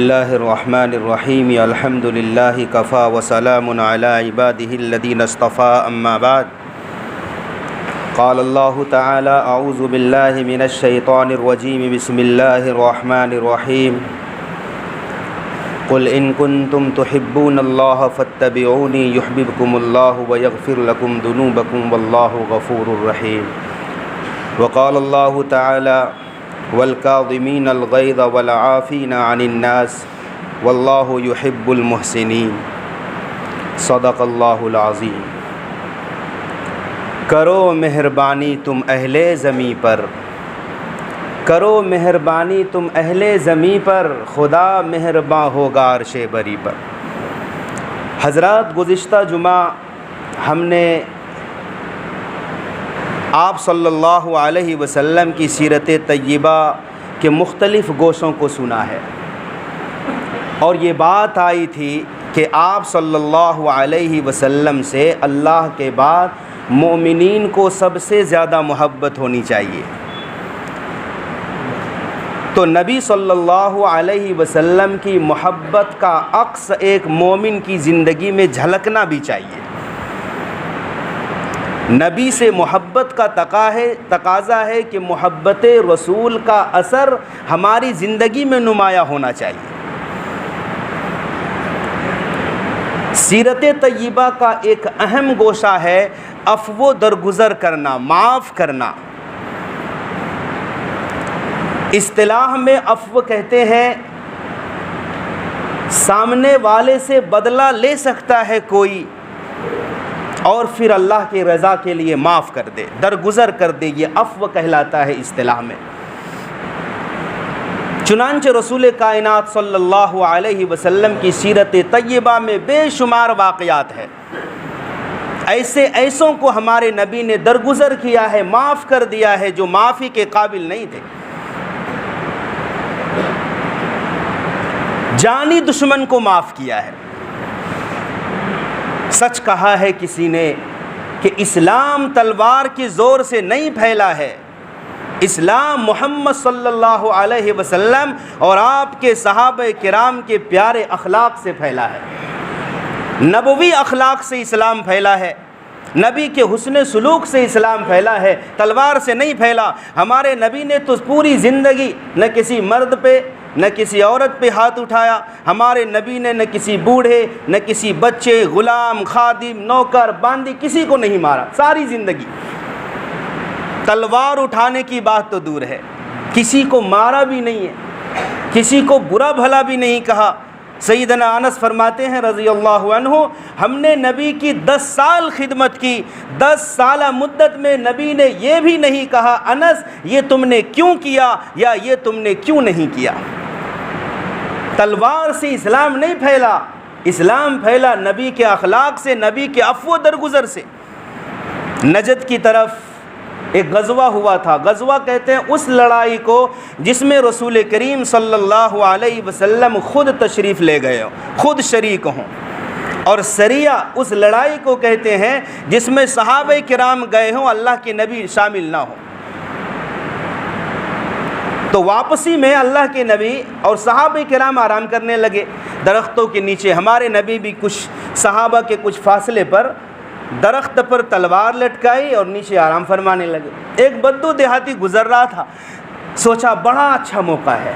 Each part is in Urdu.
اللہ الرحمن الرحیم الحمد للہ کفا وسلام علی عبادہ الذین اصطفیٰ اما بعد قال اللہ تعالی اعوذ باللہ من الشیطان الرجیم بسم اللہ الرحمن الرحیم قل ان کنتم تحبون اللہ فاتبعونی یحببکم اللہ ویغفر لکم ذنوبکم واللہ غفور رحیم وقال اللہ تعالی والکاظمین الغیظ والعافین عن الناس واللہ یحب المحسنین صدق اللہ العظیم۔ کرو مہربانی تم اہل زمیں پر، کرو مہربانی تم اہل زمیں پر، خدا مہرباں ہوگا عرش بری پر۔ حضرات، گزشتہ جمعہ ہم نے آپ صلی اللہ علیہ وسلم کی سیرت طیبہ کے مختلف گوشوں کو سنا ہے، اور یہ بات آئی تھی کہ آپ صلی اللہ علیہ وسلم سے اللہ کے بعد مومنین کو سب سے زیادہ محبت ہونی چاہیے۔ تو نبی صلی اللہ علیہ وسلم کی محبت کا عکس ایک مومن کی زندگی میں جھلکنا بھی چاہیے۔ نبی سے محبت کا تقاضا ہے کہ محبت رسول کا اثر ہماری زندگی میں نمایاں ہونا چاہیے۔ سیرت طیبہ کا ایک اہم گوشہ ہے عفو درگزر کرنا، معاف کرنا۔ اصطلاح میں عفو کہتے ہیں سامنے والے سے بدلہ لے سکتا ہے کوئی اور پھر اللہ کی رضا کے لیے معاف کر دے، درگزر کر دے، یہ عفو کہلاتا ہے اصطلاح میں۔ چنانچہ رسول کائنات صلی اللہ علیہ وسلم کی سیرت طیبہ میں بے شمار واقعات ہیں، ایسوں کو ہمارے نبی نے درگزر کیا ہے، معاف کر دیا ہے جو معافی کے قابل نہیں تھے۔ جانی دشمن کو معاف کیا ہے۔ سچ کہا ہے کسی نے کہ اسلام تلوار کے زور سے نہیں پھیلا ہے، اسلام محمد صلی اللہ علیہ وسلم اور آپ کے صحابہ کرام کے پیارے اخلاق سے پھیلا ہے، نبوی اخلاق سے اسلام پھیلا ہے، نبی کے حسن سلوک سے اسلام پھیلا ہے، تلوار سے نہیں پھیلا۔ ہمارے نبی نے تو پوری زندگی نہ کسی مرد پہ نہ کسی عورت پہ ہاتھ اٹھایا، ہمارے نبی نے نہ کسی بوڑھے نہ کسی بچے، غلام، خادم، نوکر، باندی کسی کو نہیں مارا ساری زندگی۔ تلوار اٹھانے کی بات تو دور ہے، کسی کو مارا بھی نہیں ہے، کسی کو برا بھلا بھی نہیں کہا۔ سیدنا انس فرماتے ہیں رضی اللہ عنہ، ہم نے نبی کی 10 سال خدمت کی، 10 سالہ مدت میں نبی نے یہ بھی نہیں کہا انس یہ تم نے کیوں کیا یا یہ تم نے کیوں نہیں کیا۔ تلوار سے اسلام نہیں پھیلا، اسلام پھیلا نبی کے اخلاق سے، نبی کے عفو درگزر سے۔ نجد کی طرف ایک غزوہ ہوا تھا، غزوہ کہتے ہیں اس لڑائی کو جس میں رسول کریم صلی اللہ علیہ وسلم خود تشریف لے گئے ہوں، خود شریک ہوں، اور سریہ اس لڑائی کو کہتے ہیں جس میں صحابہ کرام گئے ہوں، اللہ کے نبی شامل نہ ہوں۔ تو واپسی میں اللہ کے نبی اور صحابہ کرام آرام کرنے لگے درختوں کے نیچے۔ ہمارے نبی بھی کچھ صحابہ کے کچھ فاصلے پر درخت پر تلوار لٹکائی اور نیچے آرام فرمانے لگے۔ ایک بدو دیہاتی گزر رہا تھا، سوچا بڑا اچھا موقع ہے،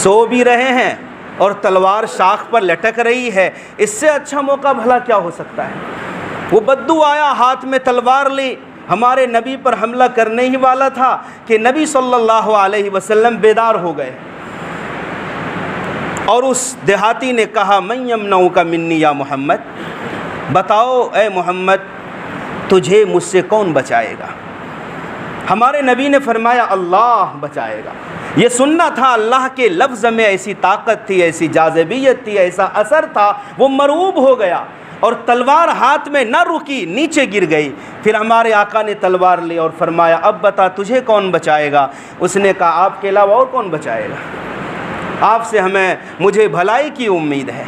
سو بھی رہے ہیں اور تلوار شاخ پر لٹک رہی ہے، اس سے اچھا موقع بھلا کیا ہو سکتا ہے۔ وہ بدو آیا، ہاتھ میں تلوار لی، ہمارے نبی پر حملہ کرنے ہی والا تھا کہ نبی صلی اللہ علیہ وسلم بیدار ہو گئے، اور اس دیہاتی نے کہا من یمنعک منی یا محمد، بتاؤ اے محمد تجھے مجھ سے کون بچائے گا۔ ہمارے نبی نے فرمایا اللہ بچائے گا۔ یہ سننا تھا، اللہ کے لفظ میں ایسی طاقت تھی، ایسی جاذبیت تھی، ایسا اثر تھا، وہ مرعوب ہو گیا اور تلوار ہاتھ میں نہ رکی، نیچے گر گئی۔ پھر ہمارے آقا نے تلوار لی اور فرمایا اب بتا تجھے کون بچائے گا۔ اس نے کہا آپ کے علاوہ اور کون بچائے گا، آپ سے مجھے بھلائی کی امید ہے۔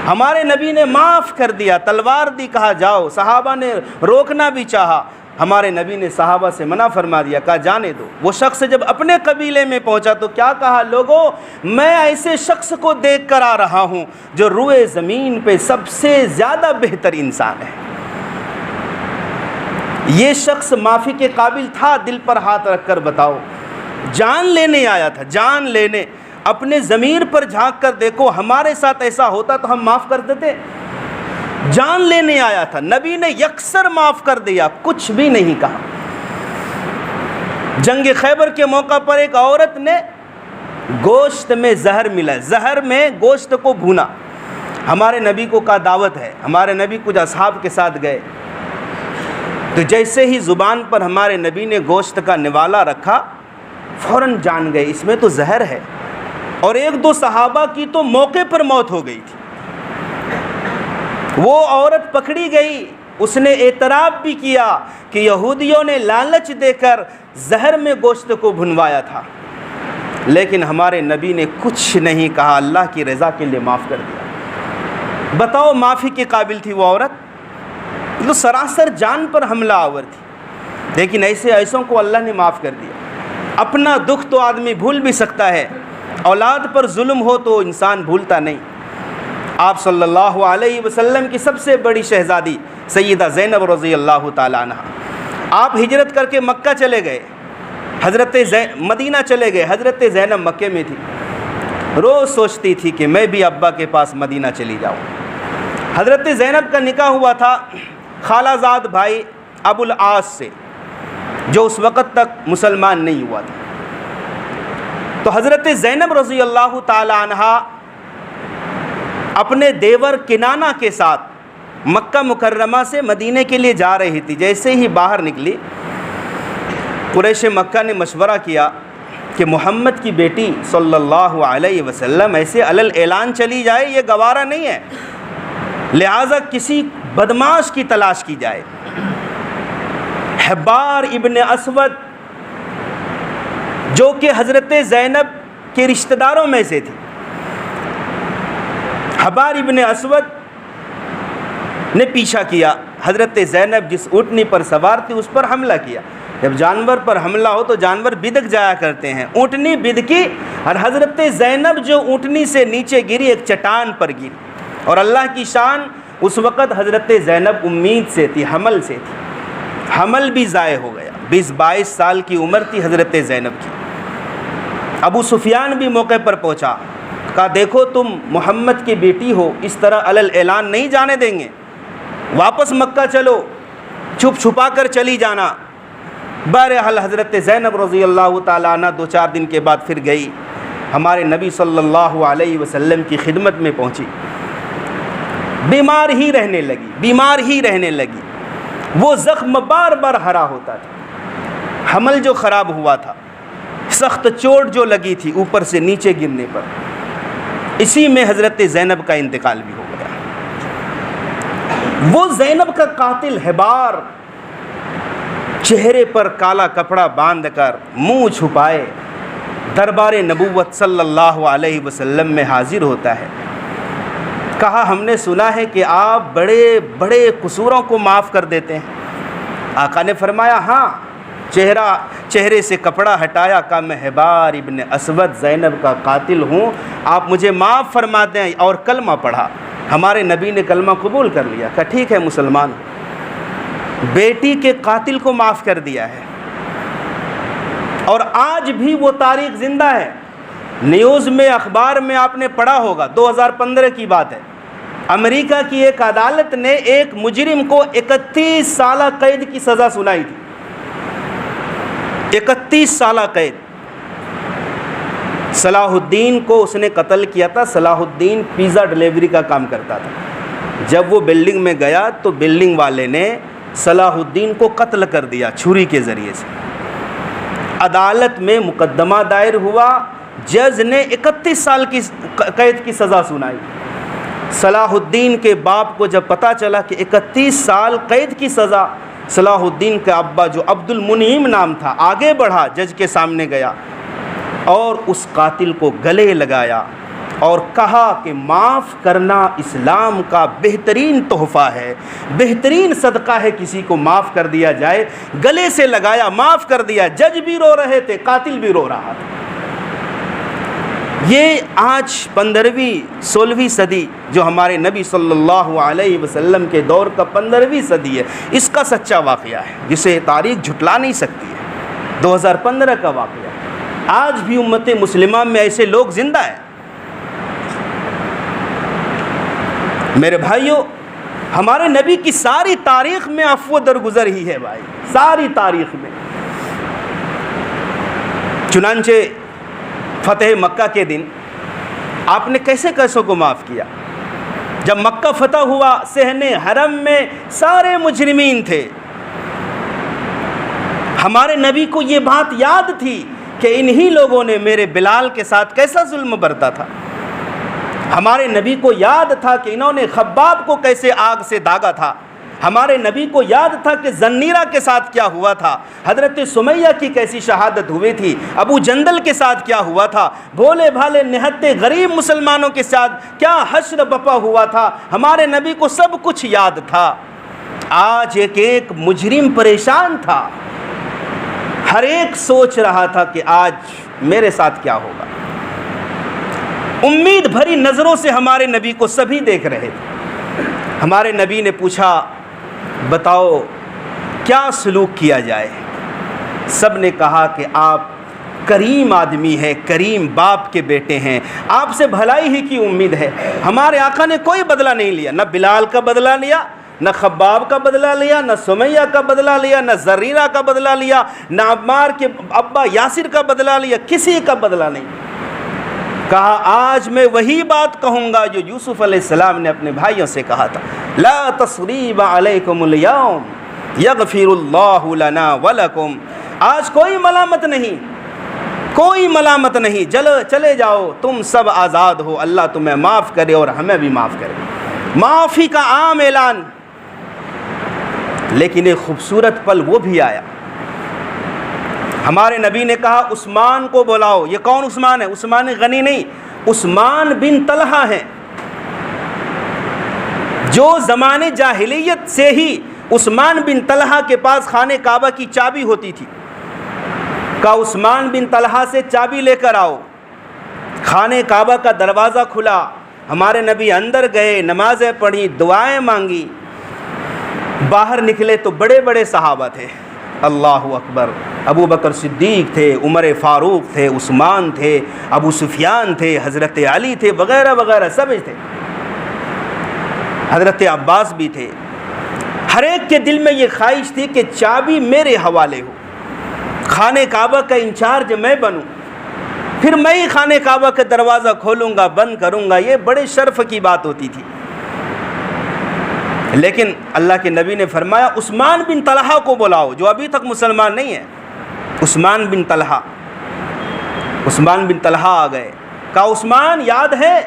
ہمارے نبی نے معاف کر دیا، تلوار دی، کہا جاؤ۔ صحابہ نے روکنا بھی چاہا، ہمارے نبی نے صحابہ سے منع فرما دیا، کہا جانے دو۔ وہ شخص جب اپنے قبیلے میں پہنچا تو کیا کہا، لوگوں میں ایسے شخص کو دیکھ کر آ رہا ہوں جو روئے زمین پہ سب سے زیادہ بہتر انسان ہے۔ یہ شخص معافی کے قابل تھا؟ دل پر ہاتھ رکھ کر بتاؤ۔ جان لینے آیا تھا، جان لینے۔ اپنے ضمیر پر جھانک کر دیکھو، ہمارے ساتھ ایسا ہوتا تو ہم معاف کر دیتے؟ جان لینے آیا تھا، نبی نے یکسر معاف کر دیا، کچھ بھی نہیں کہا۔ جنگ خیبر کے موقع پر ایک عورت نے گوشت میں زہر ملا، زہر میں گوشت کو بھونا، ہمارے نبی کو کہا دعوت ہے۔ ہمارے نبی کچھ اصحاب کے ساتھ گئے تو جیسے ہی زبان پر ہمارے نبی نے گوشت کا نوالا رکھا، فوراً جان گئے اس میں تو زہر ہے، اور ایک دو صحابہ کی تو موقع پر موت ہو گئی تھی۔ وہ عورت پکڑی گئی، اس نے اعتراف بھی کیا کہ یہودیوں نے لالچ دے کر زہر میں گوشت کو بھنوایا تھا، لیکن ہمارے نبی نے کچھ نہیں کہا، اللہ کی رضا کے لیے معاف کر دیا۔ بتاؤ معافی کے قابل تھی وہ عورت؟ تو سراسر جان پر حملہ آور تھی، لیکن ایسوں کو اللہ نے معاف کر دیا۔ اپنا دکھ تو آدمی بھول بھی سکتا ہے، اولاد پر ظلم ہو تو انسان بھولتا نہیں۔ آپ صلی اللہ علیہ وسلم کی سب سے بڑی شہزادی سیدہ زینب رضی اللہ تعالیٰ عنہ، آپ ہجرت کر کے مکہ چلے گئے، مدینہ چلے گئے، حضرت زینب مکے میں تھی، روز سوچتی تھی کہ میں بھی ابا کے پاس مدینہ چلی جاؤں۔ حضرت زینب کا نکاح ہوا تھا خالہ زاد بھائی ابو العاص سے، جو اس وقت تک مسلمان نہیں ہوا تھا۔ تو حضرت زینب رضی اللہ تعالی عنہ اپنے دیور کنانہ کے ساتھ مکہ مکرمہ سے مدینے کے لیے جا رہی تھی۔ جیسے ہی باہر نکلی، قریش مکہ نے مشورہ کیا کہ محمد کی بیٹی صلی اللہ علیہ وسلم ایسے علل اعلان چلی جائے، یہ گوارا نہیں ہے، لہٰذا کسی بدماش کی تلاش کی جائے۔ حبار ابن اسود جو کہ حضرت زینب کے رشتہ داروں میں سے تھی، حبار ابن اسود نے پیچھا کیا، حضرت زینب جس اونٹنی پر سوار تھی اس پر حملہ کیا۔ جب جانور پر حملہ ہو تو جانور بدک جایا کرتے ہیں، اونٹنی بدکی اور حضرت زینب جو اونٹنی سے نیچے گری ایک چٹان پر گری، اور اللہ کی شان اس وقت حضرت زینب امید سے تھی، حمل سے تھی، حمل بھی ضائع ہو گیا۔ 20-22 سال کی عمر تھی حضرت زینب کی۔ ابو سفیان بھی موقع پر پہنچا، کہا دیکھو تم محمد کی بیٹی ہو، اس طرح علل اعلان نہیں جانے دیں گے، واپس مکہ چلو، چھپ چھپا کر چلی جانا۔ بہرحال حضرت زینب رضی اللہ تعالیٰ عنہ 2-4 دن کے بعد پھر گئی، ہمارے نبی صلی اللہ علیہ وسلم کی خدمت میں پہنچی، بیمار ہی رہنے لگی، وہ زخم بار بار ہرا ہوتا تھا، حمل جو خراب ہوا تھا، سخت چوٹ جو لگی تھی اوپر سے نیچے گرنے پر، اسی میں حضرت زینب کا انتقال بھی ہو گیا۔ وہ زینب کا قاتل حبار چہرے پر کالا کپڑا باندھ کر منہ چھپائے دربار نبوت صلی اللہ علیہ وسلم میں حاضر ہوتا ہے۔ کہا ہم نے سنا ہے کہ آپ بڑے بڑے قصوروں کو معاف کر دیتے ہیں۔ آقا نے فرمایا ہاں، چہرے سے کپڑا ہٹایا، کہا میں حبار ابن اسود زینب کا قاتل ہوں، آپ مجھے معاف فرما دیں، اور کلمہ پڑھا۔ ہمارے نبی نے کلمہ قبول کر لیا، کہا ٹھیک ہے مسلمان، بیٹی کے قاتل کو معاف کر دیا ہے۔ اور آج بھی وہ تاریخ زندہ ہے، نیوز میں اخبار میں آپ نے پڑھا ہوگا، 2015 کی بات ہے، امریکہ کی ایک عدالت نے ایک مجرم کو 31 سالہ قید کی سزا سنائی تھی، 31 سالہ قید۔ صلاح الدین کو اس نے قتل کیا تھا۔ صلاح الدین پیزا ڈلیوری کا کام کرتا تھا۔ جب وہ بلڈنگ میں گیا تو بلڈنگ والے نے صلاح الدین کو قتل کر دیا چھری کے ذریعے سے۔ عدالت میں مقدمہ دائر ہوا، جج نے 31 سال کی قید کی سزا سنائی۔ صلاح الدین کے باپ کو جب پتہ چلا کہ 31 سال قید کی سزا، صلاح الدین کا ابا جو عبد المنعم نام تھا آگے بڑھا، جج کے سامنے گیا اور اس قاتل کو گلے لگایا اور کہا کہ معاف کرنا اسلام کا بہترین تحفہ ہے، بہترین صدقہ ہے کسی کو معاف کر دیا جائے۔ گلے سے لگایا، معاف کر دیا، جج بھی رو رہے تھے، قاتل بھی رو رہا تھا۔ یہ آج 15ویں 16ویں صدی جو ہمارے نبی صلی اللہ علیہ وسلم کے دور کا 15ویں صدی ہے، اس کا سچا واقعہ ہے جسے تاریخ جھٹلا نہیں سکتی ہے۔ 2015 کا واقعہ ہے۔ آج بھی امت مسلمہ میں ایسے لوگ زندہ ہیں۔ میرے بھائیوں، ہمارے نبی کی ساری تاریخ میں عفو درگزر ہی ہے بھائی، ساری تاریخ میں۔ چنانچہ فتح مکہ کے دن آپ نے کیسے کیسوں کو معاف کیا؟ جب مکہ فتح ہوا، صحن حرم میں سارے مجرمین تھے۔ ہمارے نبی کو یہ بات یاد تھی کہ انہی لوگوں نے میرے بلال کے ساتھ کیسا ظلم برتا تھا۔ ہمارے نبی کو یاد تھا کہ انہوں نے خباب کو کیسے آگ سے داغا تھا۔ ہمارے نبی کو یاد تھا کہ زنیرہ کے ساتھ کیا ہوا تھا، حضرت سمیہ کی کیسی شہادت ہوئی تھی، ابو جندل کے ساتھ کیا ہوا تھا، بھولے بھالے نہتے غریب مسلمانوں کے ساتھ کیا حشر بپا ہوا تھا۔ ہمارے نبی کو سب کچھ یاد تھا۔ آج ایک ایک مجرم پریشان تھا، ہر ایک سوچ رہا تھا کہ آج میرے ساتھ کیا ہوگا۔ امید بھری نظروں سے ہمارے نبی کو سبھی دیکھ رہے تھے۔ ہمارے نبی نے پوچھا، بتاؤ کیا سلوک کیا جائے؟ سب نے کہا کہ آپ کریم آدمی ہیں، کریم باپ کے بیٹے ہیں، آپ سے بھلائی ہی کی امید ہے۔ ہمارے آقا نے کوئی بدلہ نہیں لیا، نہ بلال کا بدلہ لیا، نہ خباب کا بدلہ لیا، نہ سمیہ کا بدلہ لیا، نہ زرینہ کا بدلہ لیا، نہ عمار کے ابا یاسر کا بدلہ لیا، کسی کا بدلہ نہیں۔ کہا آج میں وہی بات کہوں گا جو یوسف علیہ السلام نے اپنے بھائیوں سے کہا تھا، لا تصریب علیکم اليوم یغفر اللہ لنا ولکم۔ آج کوئی ملامت نہیں، کوئی ملامت نہیں، چلے جاؤ، تم سب آزاد ہو، اللہ تمہیں معاف کرے اور ہمیں بھی معاف کرے۔ معافی کا عام اعلان۔ لیکن ایک خوبصورت پل وہ بھی آیا۔ ہمارے نبی نے کہا عثمان کو بلاؤ۔ یہ کون عثمان ہے؟ عثمان غنی نہیں، عثمان بن طلحہ ہیں، جو زمانے جاہلیت سے ہی عثمان بن طلحہ کے پاس خانہ کعبہ کی چابی ہوتی تھی۔ کہا عثمان بن طلحہ سے چابی لے کر آؤ۔ خانہ کعبہ کا دروازہ کھلا، ہمارے نبی اندر گئے، نمازیں پڑھی، دعائیں مانگی۔ باہر نکلے تو بڑے بڑے صحابہ تھے، اللہ اکبر، ابو بکر صدیق تھے، عمر فاروق تھے، عثمان تھے، ابو سفیان تھے، حضرت علی تھے، وغیرہ وغیرہ سب تھے، حضرت عباس بھی تھے۔ ہر ایک کے دل میں یہ خواہش تھی کہ چابی میرے حوالے ہو، خانہ کعبہ کا انچارج میں بنوں، پھر میں ہی خانہ کعبہ کا دروازہ کھولوں گا، بند کروں گا۔ یہ بڑے شرف کی بات ہوتی تھی۔ لیکن اللہ کے نبی نے فرمایا عثمان بن طلحہ کو بلاؤ، جو ابھی تک مسلمان نہیں ہے۔ عثمان بن طلحہ آ گئے۔ کہا عثمان یاد ہے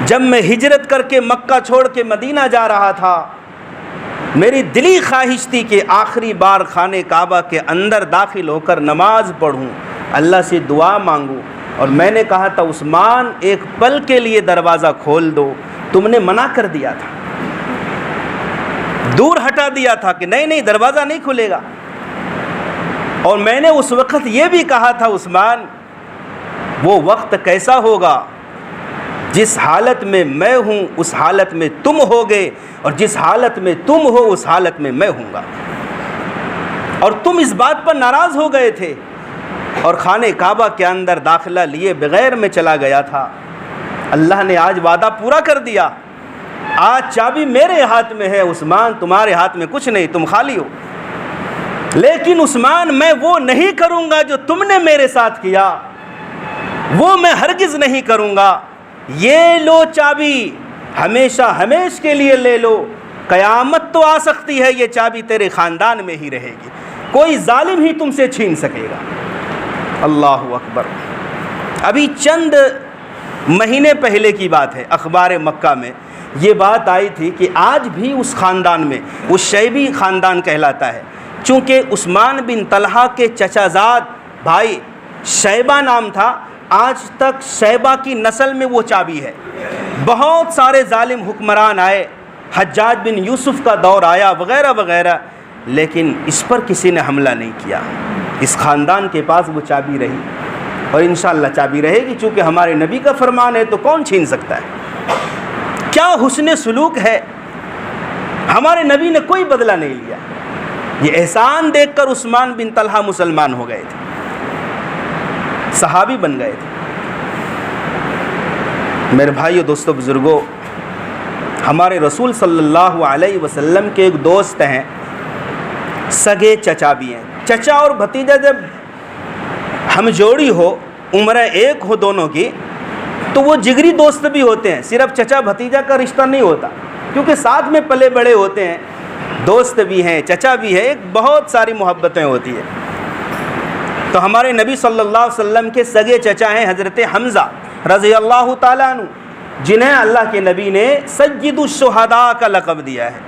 جب میں ہجرت کر کے مکہ چھوڑ کے مدینہ جا رہا تھا، میری دلی خواہش تھی کہ آخری بار خانہ کعبہ کے اندر داخل ہو کر نماز پڑھوں، اللہ سے دعا مانگوں، اور میں نے کہا تھا عثمان ایک پل کے لیے دروازہ کھول دو، تم نے منع کر دیا تھا، دور ہٹا دیا تھا کہ نہیں دروازہ نہیں کھلے گا۔ اور میں نے اس وقت یہ بھی کہا تھا عثمان وہ وقت کیسا ہوگا جس حالت میں میں ہوں اس حالت میں تم ہوگے، اور جس حالت میں تم ہو اس حالت میں میں ہوں گا۔ اور تم اس بات پر ناراض ہو گئے تھے اور خانہ کعبہ کے اندر داخلہ لیے بغیر میں چلا گیا تھا۔ اللہ نے آج وعدہ پورا کر دیا، آج چابی میرے ہاتھ میں ہے، عثمان تمہارے ہاتھ میں کچھ نہیں، تم خالی ہو۔ لیکن عثمان میں وہ نہیں کروں گا جو تم نے میرے ساتھ کیا، وہ میں ہرگز نہیں کروں گا۔ یہ لو چابی، ہمیشہ ہمیش کے لیے لے لو، قیامت تو آ سکتی ہے یہ چابی تیرے خاندان میں ہی رہے گی، کوئی ظالم ہی تم سے چھین سکے گا۔ اللہ اکبر۔ ابھی چند مہینے پہلے کی بات ہے، اخبار مکہ میں یہ بات آئی تھی کہ آج بھی اس خاندان میں، وہ شیبی خاندان کہلاتا ہے، چونکہ عثمان بن طلحہ کے چچا زاد بھائی شیبہ نام تھا، آج تک شیبہ کی نسل میں وہ چابی ہے۔ بہت سارے ظالم حکمران آئے، حجاج بن یوسف کا دور آیا وغیرہ وغیرہ، لیکن اس پر کسی نے حملہ نہیں کیا۔ اس خاندان کے پاس وہ چابی رہی اور انشاءاللہ چابی رہے گی، چونکہ ہمارے نبی کا فرمان ہے تو کون چھین سکتا ہے۔ کیا حسن سلوک ہے، ہمارے نبی نے کوئی بدلہ نہیں لیا۔ یہ احسان دیکھ کر عثمان بن طلحہ مسلمان ہو گئے تھے، صحابی بن گئے تھے۔ میرے بھائیو، دوستو، بزرگوں، ہمارے رسول صلی اللہ علیہ وسلم کے ایک دوست ہیں، سگے چچا بھی ہیں۔ چچا اور بھتیجا جب ہم جوڑی ہو، عمریں ایک ہو دونوں کی، تو وہ جگری دوست بھی ہوتے ہیں، صرف چچا بھتیجا کا رشتہ نہیں ہوتا، کیونکہ ساتھ میں پلے بڑے ہوتے ہیں، دوست بھی ہیں، چچا بھی ہے، ایک بہت ساری محبتیں ہوتی ہیں۔ تو ہمارے نبی صلی اللہ علیہ وسلم کے سگے چچا ہیں حضرت حمزہ رضی اللہ تعالیٰ عنہ، جنہیں اللہ کے نبی نے سید الشہداء کا لقب دیا ہے۔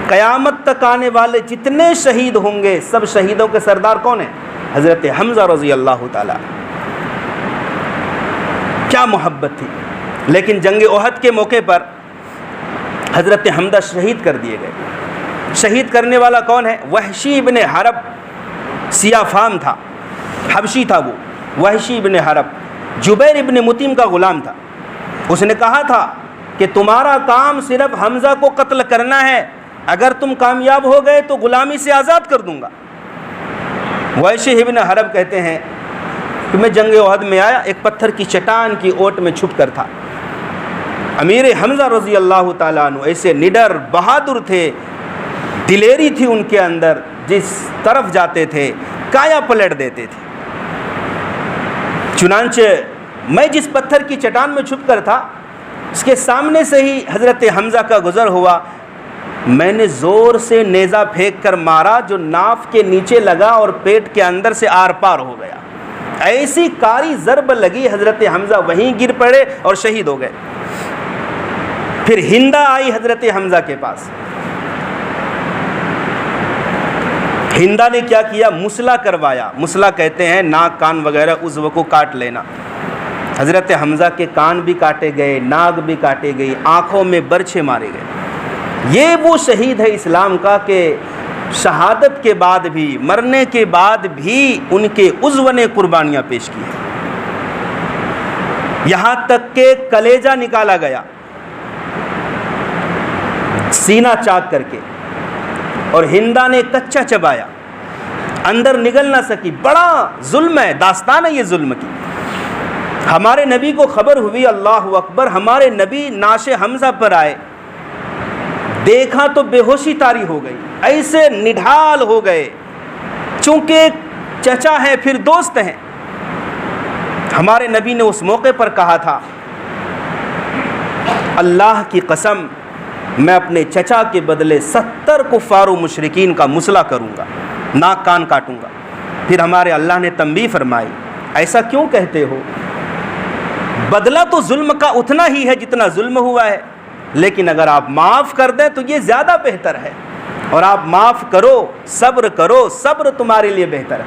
قیامت تک آنے والے جتنے شہید ہوں گے، سب شہیدوں کے سردار کون ہیں؟ حضرت حمزہ رضی اللہ تعالیٰ۔ کیا محبت تھی! لیکن جنگ احد کے موقع پر حضرت حمزہ شہید کر دیے گئے۔ شہید کرنے والا کون ہے؟ وحشی ابن حرب، سیاہ فام تھا، حبشی تھا وہ، وحشی ابن حرب جبیر ابن مطعم کا غلام تھا۔ اس نے کہا تھا کہ تمہارا کام صرف حمزہ کو قتل کرنا ہے، اگر تم کامیاب ہو گئے تو غلامی سے آزاد کر دوں گا۔ وحشی ابن حرب کہتے ہیں کہ میں جنگ احد میں آیا، ایک پتھر کی چٹان کی اوٹ میں چھپ کر تھا۔ امیر حمزہ رضی اللہ تعالیٰ عنہ ایسے نڈر بہادر تھے، دلیری تھی ان کے اندر، جس طرف جاتے تھے کایا پلٹ دیتے تھے۔ چنانچہ میں جس پتھر کی چٹان میں چھپ کر تھا، اس کے سامنے سے ہی حضرت حمزہ کا گزر ہوا، میں نے زور سے نیزہ پھینک کر مارا، جو ناف کے نیچے لگا اور پیٹ کے اندر سے آر پار ہو گیا۔ ایسی کاری ضرب لگی، حضرت حمزہ وہیں گر پڑے اور شہید ہو گئے۔ پھر ہندہ آئی حضرت حمزہ کے پاس۔ ہندہ نے کیا کیا؟ مسلح کروایا۔ مسلح کہتے ہیں ناک کان وغیرہ عضو کو کاٹ لینا۔ حضرت حمزہ کے کان بھی کاٹے گئے، ناک بھی کاٹے گئی، آنکھوں میں برچھے مارے گئے۔ یہ وہ شہید ہے اسلام کا کہ شہادت کے بعد بھی، مرنے کے بعد بھی ان کے عضو نے قربانیاں پیش کی ہیں، یہاں تک کہ کلیجہ نکالا گیا سینہ چاک کر کے، اور ہندہ نے کچا چبایا، اندر نگل نہ سکی۔ بڑا ظلم ہے، داستان ہے یہ ظلم کی۔ ہمارے نبی کو خبر ہوئی، اللہ اکبر، ہمارے نبی نعش حمزہ پر آئے، دیکھا تو بے ہوشی طاری ہو گئی، ایسے نڈھال ہو گئے، چونکہ چچا ہے پھر دوست ہیں۔ ہمارے نبی نے اس موقع پر کہا تھا، اللہ کی قسم میں اپنے چچا کے بدلے 70 کفار و مشرکین کا مسلح کروں گا، ناک کان کاٹوں گا۔ پھر ہمارے اللہ نے تنبیہ فرمائی، ایسا کیوں کہتے ہو؟ بدلہ تو ظلم کا اتنا ہی ہے جتنا ظلم ہوا ہے، لیکن اگر آپ معاف کر دیں تو یہ زیادہ بہتر ہے، اور آپ معاف کرو، صبر کرو، صبر تمہارے لیے بہتر ہے۔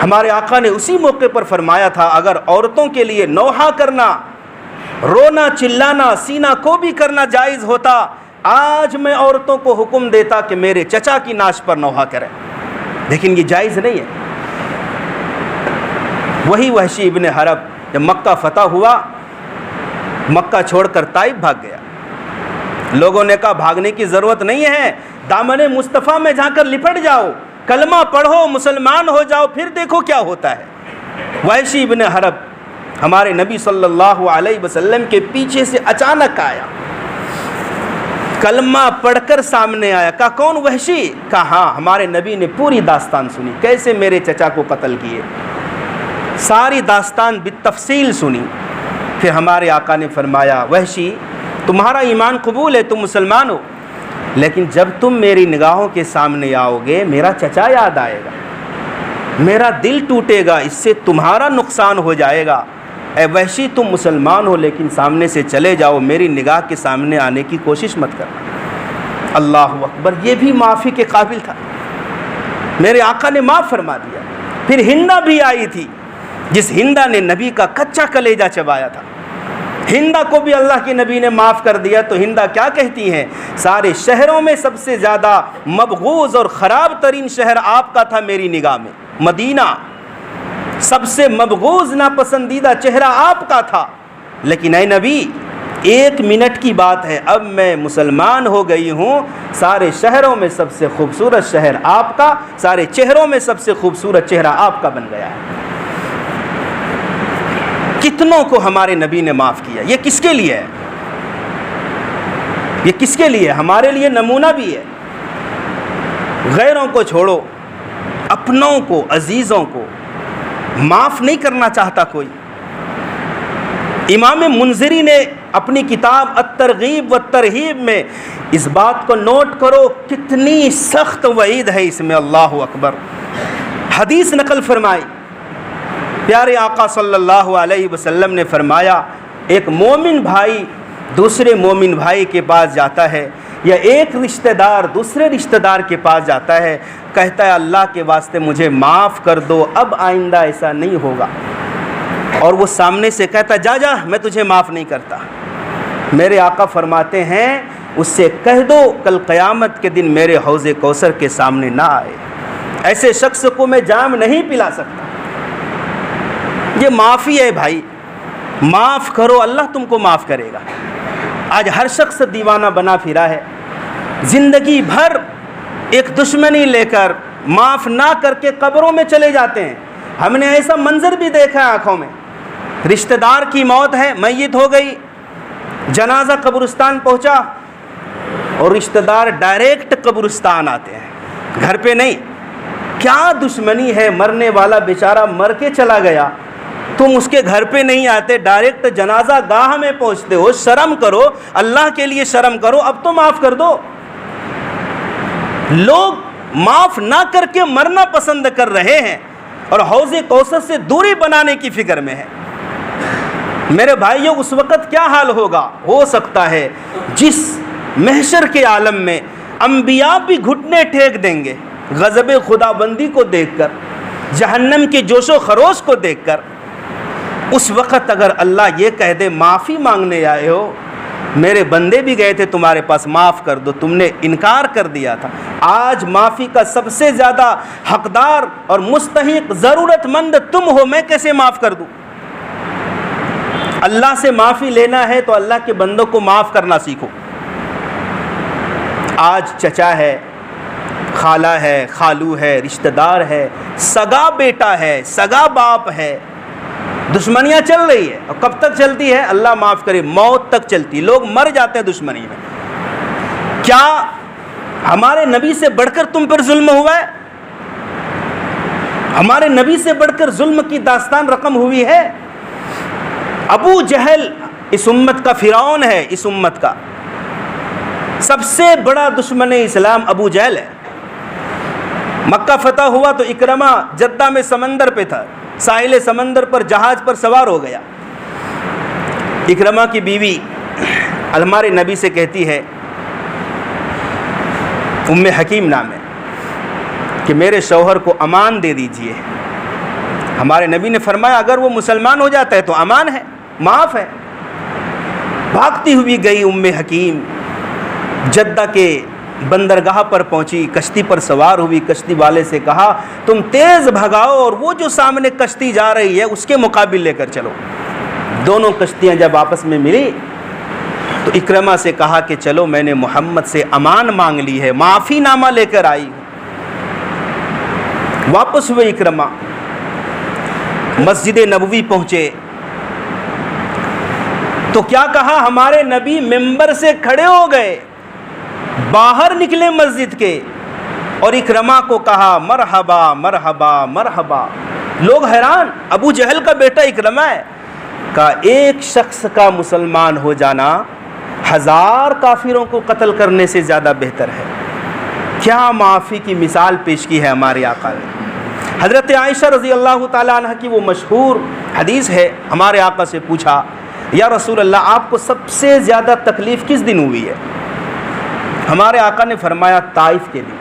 ہمارے آقا نے اسی موقع پر فرمایا تھا، اگر عورتوں کے لیے نوحہ کرنا، رونا چلانا، سینہ کو بھی کرنا جائز ہوتا، آج میں عورتوں کو حکم دیتا کہ میرے چچا کی نعش پر نوحہ کریں، لیکن یہ جائز نہیں ہے۔ وہی وحشی ابن حرب جب مکہ فتح ہوا، مکہ چھوڑ کر طائف بھاگ گیا۔ لوگوں نے کہا بھاگنے کی ضرورت نہیں ہے، دامن مصطفیٰ میں جا کر لپٹ جاؤ، کلمہ پڑھو، مسلمان ہو جاؤ، پھر دیکھو کیا ہوتا ہے۔ وحشی ابن حرب ہمارے نبی صلی اللہ علیہ وسلم کے پیچھے سے اچانک آیا، کلمہ پڑھ کر سامنے آیا۔ کہا کون؟ وحشی؟ کہا ہاں۔ ہمارے نبی نے پوری داستان سنی، کیسے میرے چچا کو قتل کیے، ساری داستان بالتفصیل سنی۔ پھر ہمارے آقا نے فرمایا، وحشی تمہارا ایمان قبول ہے، تم مسلمان ہو، لیکن جب تم میری نگاہوں کے سامنے آؤ گے میرا چچا یاد آئے گا، میرا دل ٹوٹے گا، اس سے تمہارا نقصان ہو جائے گا۔ اے وحشی تم مسلمان ہو لیکن سامنے سے چلے جاؤ، میری نگاہ کے سامنے آنے کی کوشش مت کرنا۔ اللہ اکبر، یہ بھی معافی کے قابل تھا، میرے آقا نے معاف فرما دیا۔ پھر ہندہ بھی آئی تھی، جس ہندا نے نبی کا کچا کلیجہ چبایا تھا، ہندا کو بھی اللہ کے نبی نے معاف کر دیا، تو ہندا کیا کہتی ہیں؟ سارے شہروں میں سب سے زیادہ مبغوض اور خراب ترین شہر آپ کا تھا میری نگاہ میں، مدینہ سب سے مبغوض ناپسندیدہ چہرہ آپ کا تھا، لیکن اے نبی 1 منٹ کی بات ہے، اب میں مسلمان ہو گئی ہوں، سارے شہروں میں سب سے خوبصورت شہر آپ کا، سارے چہروں میں سب سے خوبصورت چہرہ آپ کا بن گیا ہے۔ کتنوں کو ہمارے نبی نے معاف کیا، یہ کس کے لیے ہے؟ یہ کس کے لیے؟ ہمارے لیے نمونہ بھی ہے۔ غیروں کو چھوڑو، اپنوں کو، عزیزوں کو معاف نہیں کرنا چاہتا کوئی۔ امام منذری نے اپنی کتاب الترغیب والترہیب میں اس بات کو نوٹ کرو، کتنی سخت وعید ہے اس میں، اللہ اکبر۔ حدیث نقل فرمائی، پیارے آقا صلی اللہ علیہ وسلم نے فرمایا، ایک مومن بھائی دوسرے مومن بھائی کے پاس جاتا ہے، یا ایک رشتہ دار دوسرے رشتہ دار کے پاس جاتا ہے، کہتا ہے اللہ کے واسطے مجھے معاف کر دو، اب آئندہ ایسا نہیں ہوگا، اور وہ سامنے سے کہتا جا جا میں تجھے معاف نہیں کرتا۔ میرے آقا فرماتے ہیں اس سے کہہ دو کل قیامت کے دن میرے حوض کوثر کے سامنے نہ آئے، ایسے شخص کو میں جام نہیں پلا سکتا۔ یہ معافی ہے بھائی، معاف کرو، اللہ تم کو معاف کرے گا۔ آج ہر شخص دیوانہ بنا پھرا ہے، زندگی بھر ایک دشمنی لے کر معاف نہ کر کے قبروں میں چلے جاتے ہیں۔ ہم نے ایسا منظر بھی دیکھا ہے آنکھوں میں، رشتہ دار کی موت ہے، میت ہو گئی، جنازہ قبرستان پہنچا اور رشتہ دار ڈائریکٹ قبرستان آتے ہیں، گھر پہ نہیں۔ کیا دشمنی ہے؟ مرنے والا بیچارہ مر کے چلا گیا، تم اس کے گھر پہ نہیں آتے، ڈائریکٹ جنازہ گاہ میں پہنچتے ہو۔ شرم کرو، اللہ کے لیے شرم کرو، اب تو معاف کر دو۔ لوگ معاف نہ کر کے مرنا پسند کر رہے ہیں اور حوض کوثر سے دوری بنانے کی فکر میں ہے۔ میرے بھائیوں، اس وقت کیا حال ہوگا؟ ہو سکتا ہے جس محشر کے عالم میں انبیاء بھی گھٹنے ٹیک دیں گے غضب خدا بندی کو دیکھ کر، جہنم کے جوش و خروش کو دیکھ کر، اس وقت اگر اللہ یہ کہہ دے معافی مانگنے آئے ہو، میرے بندے بھی گئے تھے تمہارے پاس، معاف کر دو، تم نے انکار کر دیا تھا، آج معافی کا سب سے زیادہ حقدار اور مستحق ضرورت مند تم ہو، میں کیسے معاف کر دوں؟ اللہ سے معافی لینا ہے تو اللہ کے بندوں کو معاف کرنا سیکھو۔ آج چچا ہے، خالہ ہے، خالو ہے، رشتہ دار ہے، سگا بیٹا ہے، سگا باپ ہے، دشمنیاں چل رہی ہے، اور کب تک چلتی ہے؟ اللہ معاف کرے، موت تک چلتی، لوگ مر جاتے ہیں دشمنی میں۔ کیا ہمارے نبی سے بڑھ کر تم پر ظلم ہوا ہے؟ ہمارے نبی سے بڑھ کر ظلم کی داستان رقم ہوئی ہے؟ ابو جہل اس امت کا فرعون ہے، اس امت کا سب سے بڑا دشمن اسلام ابو جہل ہے۔ مکہ فتح ہوا تو اکرمہ جدہ میں سمندر پہ تھا، ساحل سمندر پر جہاز پر سوار ہو گیا۔ اکرمہ کی بیوی ہمارے نبی سے کہتی ہے، ام حکیم نام ہے، کہ میرے شوہر کو امان دے دیجئے۔ ہمارے نبی نے فرمایا اگر وہ مسلمان ہو جاتا ہے تو امان ہے، معاف ہے۔ بھاگتی ہوئی گئی ام حکیم، جدہ کے بندرگاہ پر پہنچی، کشتی پر سوار ہوئی، کشتی والے سے کہا تم تیز بھگاؤ اور وہ جو سامنے کشتی جا رہی ہے اس کے مقابل لے کر چلو۔ دونوں کشتیاں جب آپس میں ملی تو اکرمہ سے کہا کہ چلو میں نے محمد سے امان مانگ لی ہے، معافی نامہ لے کر آئی ہوں۔ واپس ہوئے اکرمہ، مسجد نبوی پہنچے تو کیا کہا؟ ہمارے نبی ممبر سے کھڑے ہو گئے، باہر نکلے مسجد کے، اور اکرمہ کو کہا مرحبا مرحبا مرحبا۔ لوگ حیران، ابو جہل کا بیٹا اکرمہ ہے، کہا ایک شخص کا مسلمان ہو جانا 1000 کافروں کو قتل کرنے سے زیادہ بہتر ہے۔ کیا معافی کی مثال پیش کی ہے ہمارے آقا نے۔ حضرت عائشہ رضی اللہ تعالیٰ عنہ کی وہ مشہور حدیث ہے، ہمارے آقا سے پوچھا یا رسول اللہ آپ کو سب سے زیادہ تکلیف کس دن ہوئی ہے؟ ہمارے آقا نے فرمایا طائف کے دن،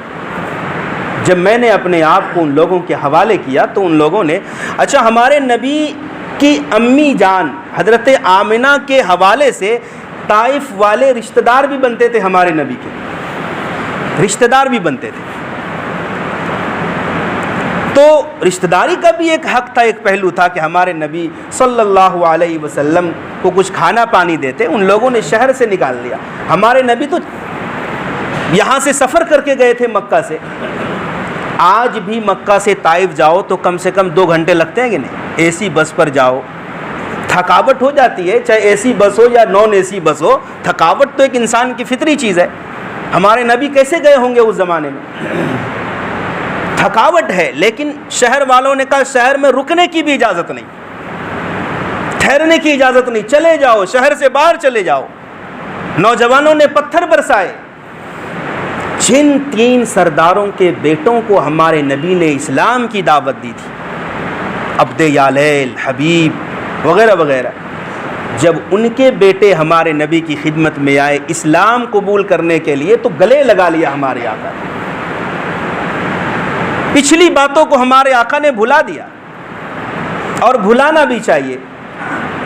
جب میں نے اپنے آپ کو ان لوگوں کے حوالے کیا تو ان لوگوں نے اچھا ہمارے نبی کی امی جان حضرت آمنہ کے حوالے سے طائف والے رشتہ دار بھی بنتے تھے، ہمارے نبی کے رشتہ دار بھی بنتے تھے. تو رشتہ داری کا بھی ایک حق تھا، ایک پہلو تھا کہ ہمارے نبی صلی اللہ علیہ وسلم کو کچھ کھانا پانی دیتے. ان لوگوں نے شہر سے نکال دیا. ہمارے نبی تو یہاں سے سفر کر کے گئے تھے مکہ سے. آج بھی مکہ سے طائف جاؤ تو کم سے کم 2 گھنٹے لگتے ہیں کہ نہیں؟ اے سی بس پر جاؤ تھکاوٹ ہو جاتی ہے، چاہے اے سی بس ہو یا نان اے سی بس ہو، تھکاوٹ تو ایک انسان کی فطری چیز ہے. ہمارے نبی کیسے گئے ہوں گے اس زمانے میں؟ تھکاوٹ ہے. لیکن شہر والوں نے کہا شہر میں رکنے کی بھی اجازت نہیں، ٹھہرنے کی اجازت نہیں، چلے جاؤ، شہر سے باہر چلے جاؤ. نوجوانوں نے پتھر برسائے. جن 3 سرداروں کے بیٹوں کو ہمارے نبی نے اسلام کی دعوت دی تھی، عبد یالیل، حبیب وغیرہ وغیرہ، جب ان کے بیٹے ہمارے نبی کی خدمت میں آئے اسلام قبول کرنے کے لیے تو گلے لگا لیا ہمارے آقا نے. پچھلی باتوں کو ہمارے آقا نے بھلا دیا، اور بھلانا بھی چاہیے.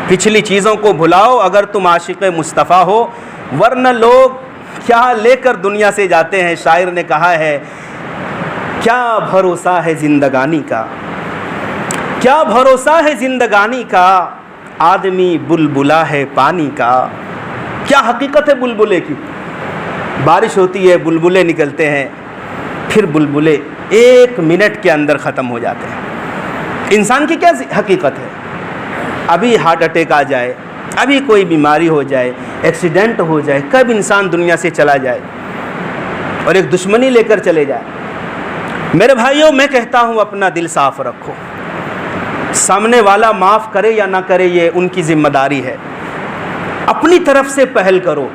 پچھلی چیزوں کو بھلاؤ اگر تم عاشق مصطفیٰ ہو، ورنہ لوگ کیا لے کر دنیا سے جاتے ہیں. شاعر نے کہا ہے کیا بھروسہ ہے زندگانی کا، کیا بھروسہ ہے زندگانی کا، آدمی بلبلا ہے پانی کا. کیا حقیقت ہے بلبلے کی؟ بارش ہوتی ہے، بلبلے نکلتے ہیں، پھر بلبلے 1 منٹ کے اندر ختم ہو جاتے ہیں. انسان کی کیا حقیقت ہے؟ ابھی ہارٹ اٹیک آ جائے، ابھی کوئی بیماری ہو جائے، ایکسیڈنٹ ہو جائے، کب انسان دنیا سے چلا جائے اور ایک دشمنی لے کر چلے جائے. میرے بھائیوں، میں کہتا ہوں اپنا دل صاف رکھو. سامنے والا معاف کرے یا نہ کرے یہ ان کی ذمہ داری ہے. اپنی طرف سے پہل کرو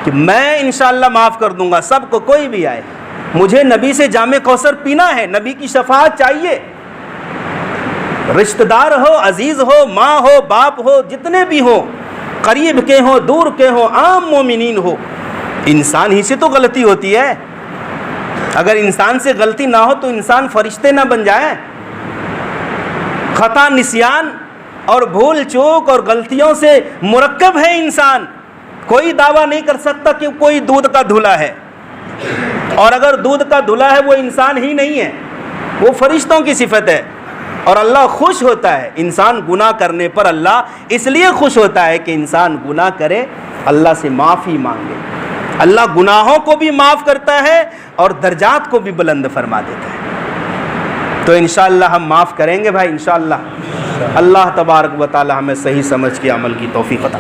کہ میں انشاءاللہ معاف کر دوں گا سب کو، کوئی بھی آئے. مجھے نبی سے جام کوثر پینا ہے، نبی کی شفاعت چاہیے. رشتہ دار ہو، عزیز ہو، ماں ہو، باپ ہو، جتنے بھی ہوں، قریب کے ہوں، دور کے ہوں، عام مومنین ہو، انسان ہی سے تو غلطی ہوتی ہے. اگر انسان سے غلطی نہ ہو تو انسان فرشتے نہ بن جائے. خطا، نسیان اور بھول چوک اور غلطیوں سے مرکب ہے انسان. کوئی دعویٰ نہیں کر سکتا کہ کوئی دودھ کا دھلا ہے، اور اگر دودھ کا دھلا ہے وہ انسان ہی نہیں ہے، وہ فرشتوں کی صفت ہے. اور اللہ خوش ہوتا ہے انسان گناہ کرنے پر. اللہ اس لیے خوش ہوتا ہے کہ انسان گناہ کرے، اللہ سے معافی مانگے. اللہ گناہوں کو بھی معاف کرتا ہے اور درجات کو بھی بلند فرما دیتا ہے. تو انشاءاللہ ہم معاف کریں گے بھائی، انشاءاللہ. اللہ تبارک و تعالی ہمیں صحیح سمجھ کے عمل کی توفیق عطا